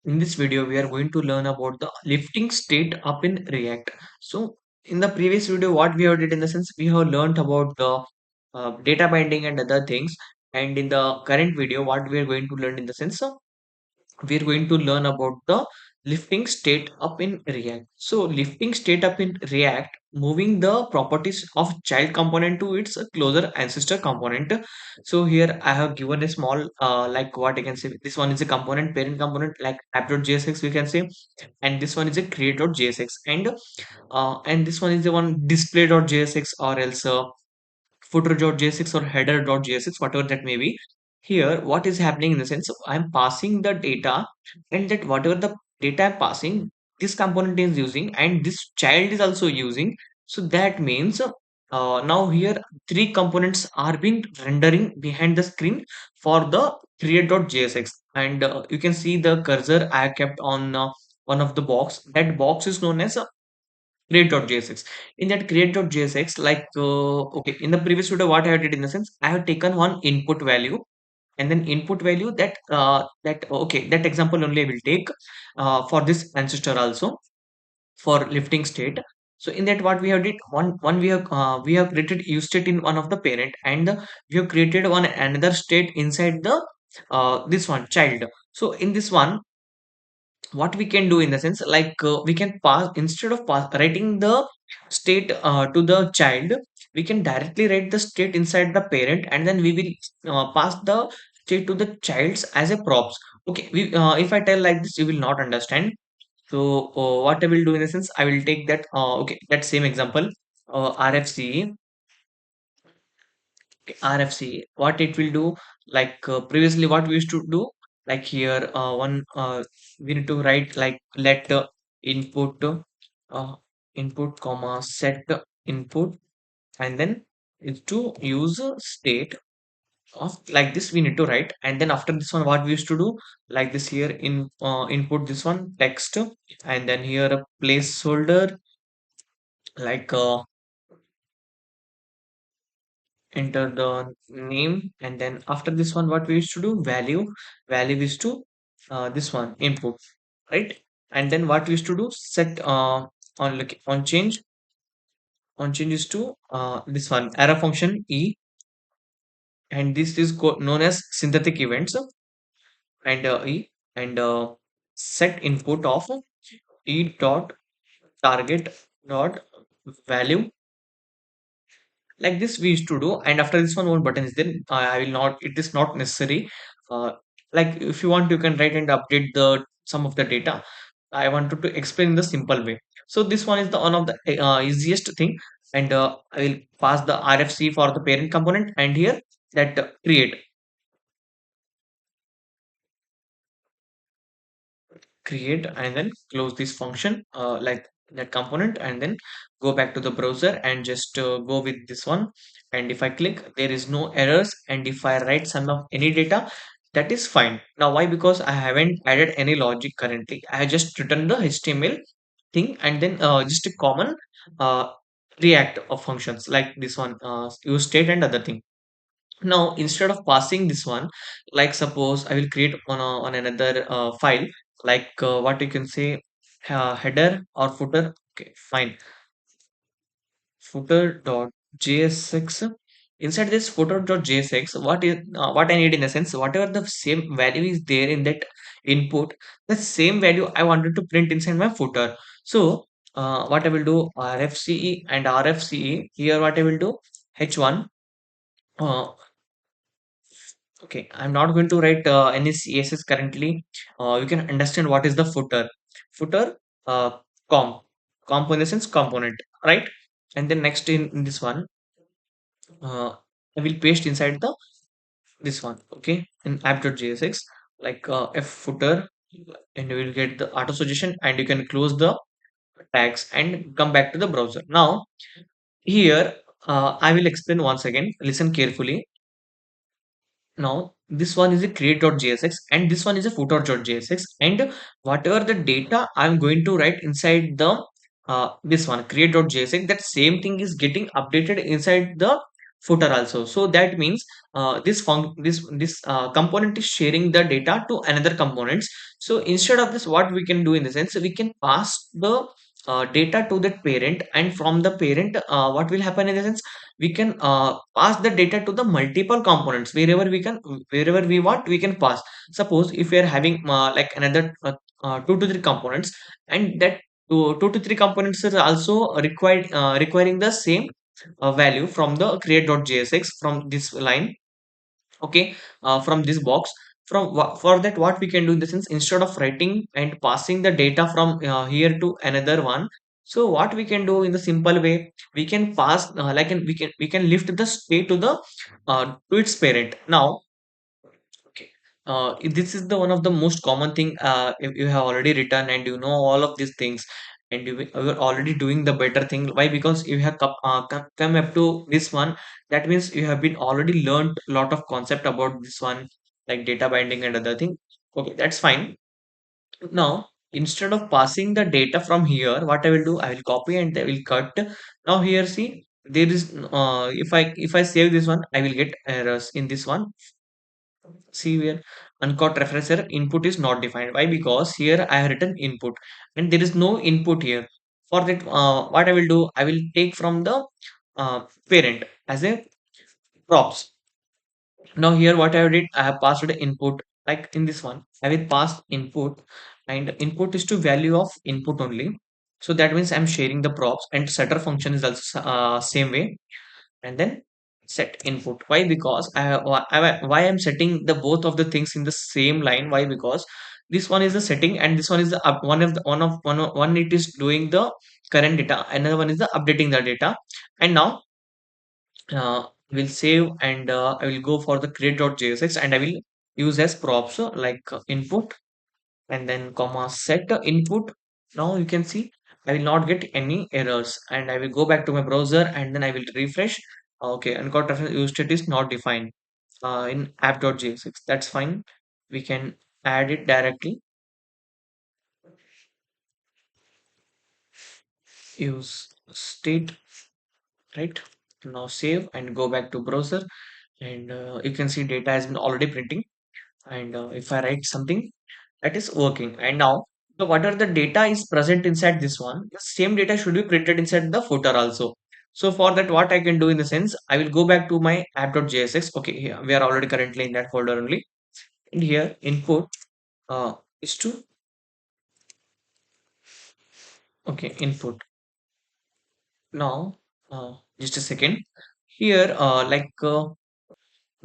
In this video, we are going to learn about the lifting state up in React. So, in the previous video, what we have did in the sense we have learned about the data binding and other things. And in the current video, what we are going to learn in the sense we're going to learn about the lifting state up in React. So lifting state up in React, moving the properties of child component to its closer ancestor component. So here I have given a small like what I can say. This one is a component, parent component like app.jsx we can say, and this one is a create.jsx, and this one is the one display.jsx or else footer.jsx or header.jsx, whatever that may be. Here, what is happening in the sense of I'm passing the data, and that whatever the data I'm passing, this component is using, and this child is also using. So that means now here three components are being rendering behind the screen for the create.jsx, and you can see the cursor I kept on one of the box. That box is known as create.jsx. In that create.jsx, like okay, in the previous video what I did in the sense I have taken one input value, and then input value that okay, that example only I will take for this ancestor also for lifting state. So in that what we have did, one we have created use state in one of the parent, and we have created one another state inside the this one child. So in this one, what we can do in the sense like we can pass, instead of writing the state to the child, we can directly write the state inside the parent, and then we will pass the state to the childs as a props. Okay, if I tell like this you will not understand. So what I will do in the sense I will take that okay, that same example, rfce. RFC, what it will do, like previously what we used to do, like here one we need to write like let input input comma set input, and then it's to use state of like this we need to write, and then after this one what we used to do, like this here in input this one text, and then here a placeholder like enter the name, and then after this one what we used to do, value is to this one input, right? And then what we used to do, set on look on change is to this one arrow function e, and this is known as synthetic events, and e, and set input of e dot target dot value, like this we used to do. And after this one button is there, I will not, it is not necessary. uh, like if you want you can write and update the some of the data. I wanted to explain the simple way. So this one is the one of the easiest thing, and I will pass the rfc for the parent component, and here that create and then close this function like that component, and then go back to the browser and just go with this one. And if I click, there is no errors, and if I write some of any data, that is fine. Now why? Because I haven't added any logic currently, I have just written the html thing, and then just a common uh, react of functions like this one, use state and other thing. Now, instead of passing this one, like suppose I will create on another file, like what you can say, header or footer. Okay, fine. Footer.jsx. Inside this footer.jsx, what I need in a sense, whatever the same value is there in that input, the same value I wanted to print inside my footer. So, what I will do, rfce and rfce. Here, what I will do, h1. Okay, I'm not going to write any CSS currently. You can understand what is the footer. Footer, uh, com, comp in the sense component, right? And then next in this one, I will paste inside the this one. Okay, in app.jsx, like f footer, and you will get the auto suggestion, and you can close the tags and come back to the browser. Now here, I will explain once again. Listen carefully. Now, this one is a create.jsx, and this one is a footer.jsx, and whatever the data I'm going to write inside the this one create.jsx, that same thing is getting updated inside the footer also. So that means this component is sharing the data to another components. So instead of this, what we can do in the sense, we can pass the data to that parent, and from the parent, what will happen in the sense, we can pass the data to the multiple components wherever we can, wherever we want, we can pass. Suppose if we are having like another 2 to 3 components, and that 2 to 3 components are also requiring the same value from the create.jsx from this line. Okay, from this box, for that, what we can do in the sense, instead of writing and passing the data from here to another one, so what we can do in the simple way, we can pass we can lift the state to its parent. Now, okay. This is the one of the most common thing. If you have already written and you know all of these things, and you are already doing the better thing. Why? Because you have come up to this one. That means you have been already learned a lot of concept about this one, like data binding and other thing. Okay, that's fine. Now, instead of passing the data from here, what I will do, I will copy and I will cut. Now here, see, there is if I save this one, I will get errors in this one. See where uncaught referencer input is not defined. Why? Because here I have written input and there is no input here. For that, what I will do, I will take from the parent as a props. Now here what I did, I have passed the input, like in this one. I will pass input, and input is to value of input only. So that means I'm sharing the props, and setter function is also same way. And then set input. Why? Because why I'm setting the both of the things in the same line. Why? Because this one is the setting and this one is the one of the one it is doing the current data, another one is the updating the data. And now we'll save, and I will go for the create.jsx, and I will use as props like input, and then comma set input. Now you can see I will not get any errors, and I will go back to my browser and then I will refresh. Okay, uncaught reference use state is not defined in app.jsx. That's fine. We can add it directly. Use state, right? Now save and go back to browser, and you can see data has been already printing. And if I write something, that is working. And now, so whatever the data is present inside this one, the same data should be printed inside the footer also. So for that, what I can do in the sense, I will go back to my app.jsx. Okay, here we are already currently in that folder only. And here input is to, okay, input. Now, just a second. Here,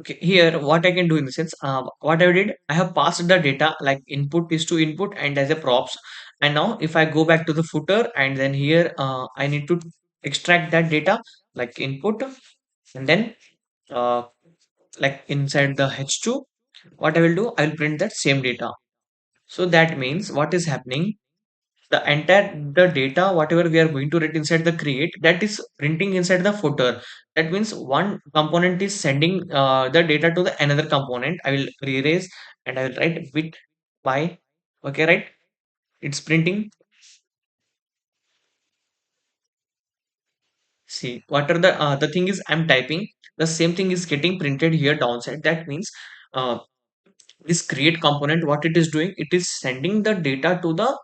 okay, here what I can do in the sense, what I did, I have passed the data like input is to input and as a props. And now if I go back to the footer, and then here I need to extract that data like input, and then uh, like inside the h2, what I will do, I will print that same data. So that means what is happening, the entire the data whatever we are going to write inside the create, that is printing inside the footer. That means one component is sending the data to the another component. I will erase and I will write bit by, okay, right, it's printing. See, what are the thing is I'm typing, the same thing is getting printed here downside. That means uh, this create component, what it is doing, it is sending the data to the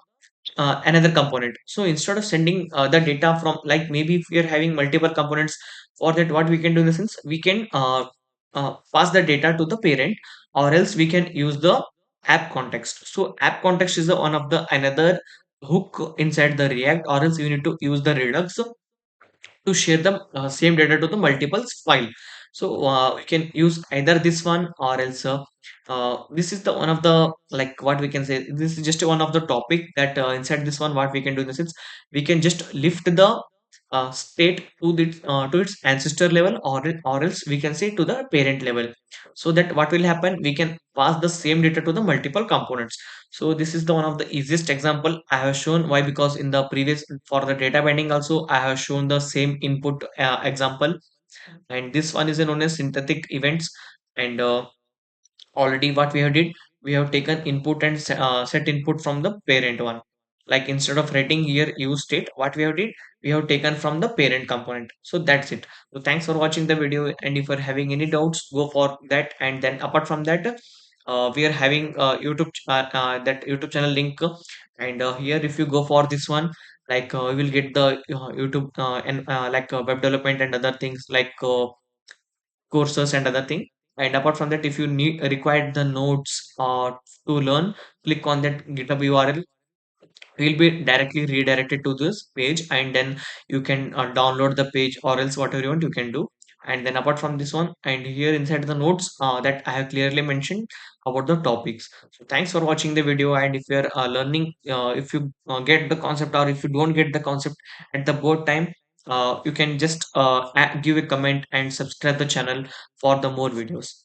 another component. So instead of sending the data from, like, maybe if we are having multiple components, for that what we can do in the sense, we can pass the data to the parent, or else we can use the app context. So app context is the one of the another hook inside the react, or else you need to use the redux to share the same data to the multiples file. So we can use either this one, or else this is the one of the, like, what we can say, this is just one of the topic that inside this one, what we can do in the sense, we can just lift the state to its ancestor level, or else we can say to the parent level. So that what will happen, we can pass the same data to the multiple components. So this is the one of the easiest example I have shown. Why? Because in the previous, for the data binding also, I have shown the same input example, and this one is known as synthetic events. And already what we have did, we have taken input and set input from the parent one. Like instead of writing here use state, what we have did, we have taken from the parent component. So that's it. So thanks for watching the video, and if you're having any doubts, go for that. And then apart from that, we are having that YouTube channel link, and here if you go for this one, like you will get the YouTube and like web development and other things like courses and other thing. And apart from that, if you need require the notes to learn, click on that GitHub URL. You'll be directly redirected to this page, and then you can download the page, or else whatever you want you can do. And then apart from this one, and here inside the notes that I have clearly mentioned about the topics. So thanks for watching the video, and if you're learning, if you get the concept, or if you don't get the concept at the board time, you can just give a comment and subscribe the channel for the more videos.